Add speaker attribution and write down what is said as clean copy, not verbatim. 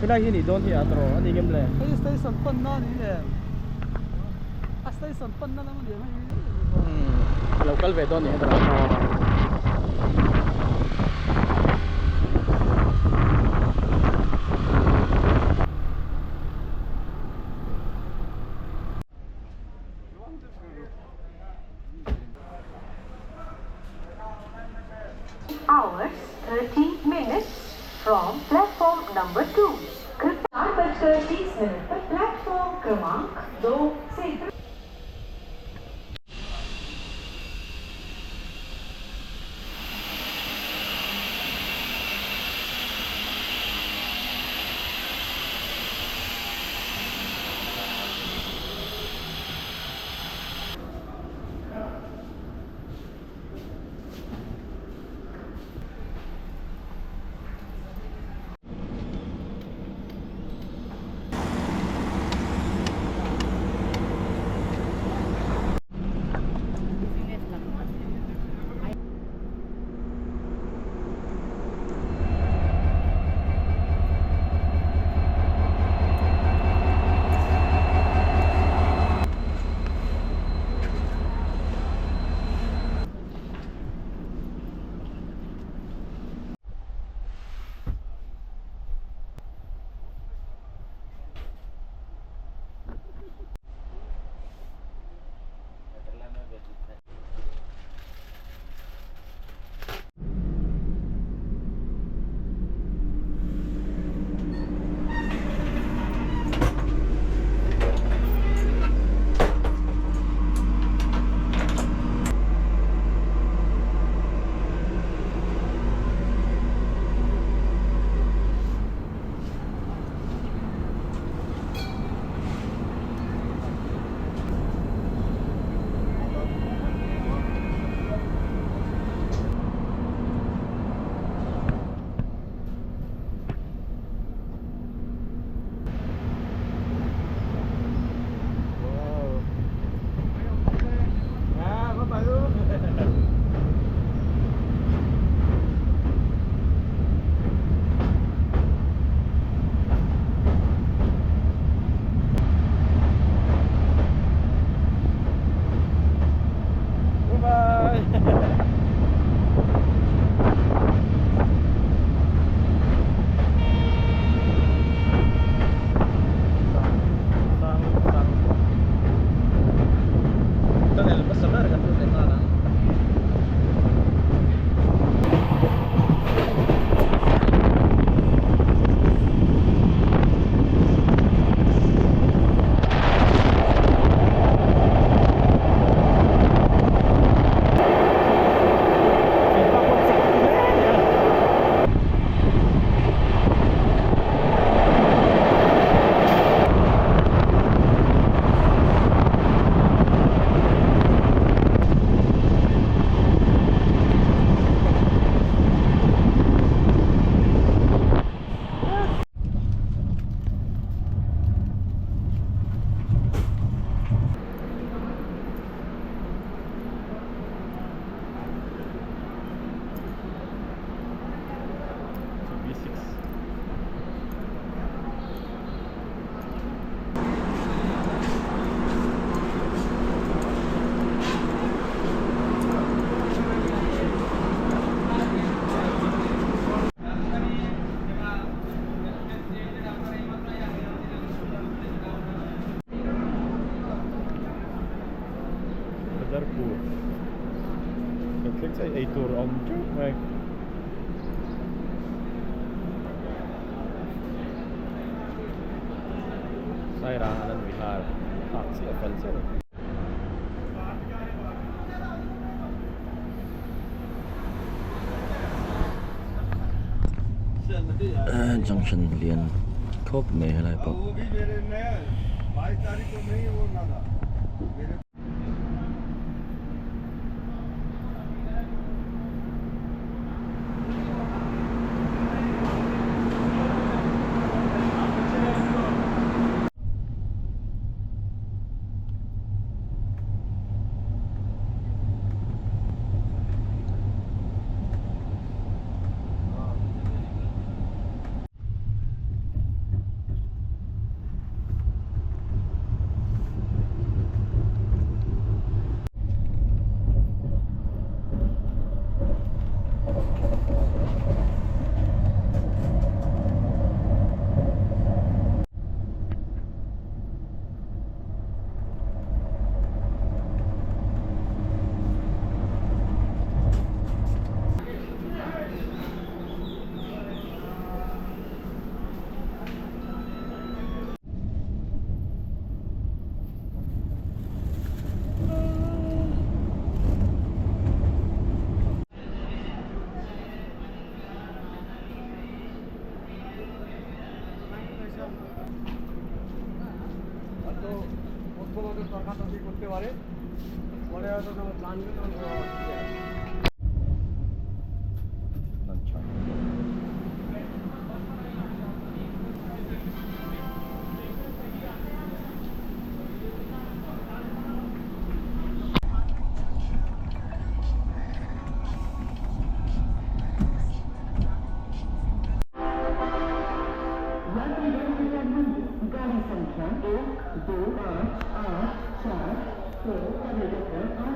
Speaker 1: Kena gini don hi atro ani gemle.
Speaker 2: Hey station pun na ni le. A station pun na naman dia.
Speaker 1: Local ve don hi tra.
Speaker 3: Hours 30 minutes from platform number 2. 4:30 per platform क्रमांक 2 से
Speaker 1: Darfur. Het klinkt als een toer om maar Saira Anand Vihar. Aksi apa sih?
Speaker 4: Junction लियन खोप में है life
Speaker 5: वो भी मेरे में 22 तारीख को नहीं होना था मेरे মতো তর্কাতর্কি করতে পারে, পরে হয়তো যখন জানবে তখন
Speaker 1: अच्छा
Speaker 3: गाड़ी संख्या 1 2 8 8 4 6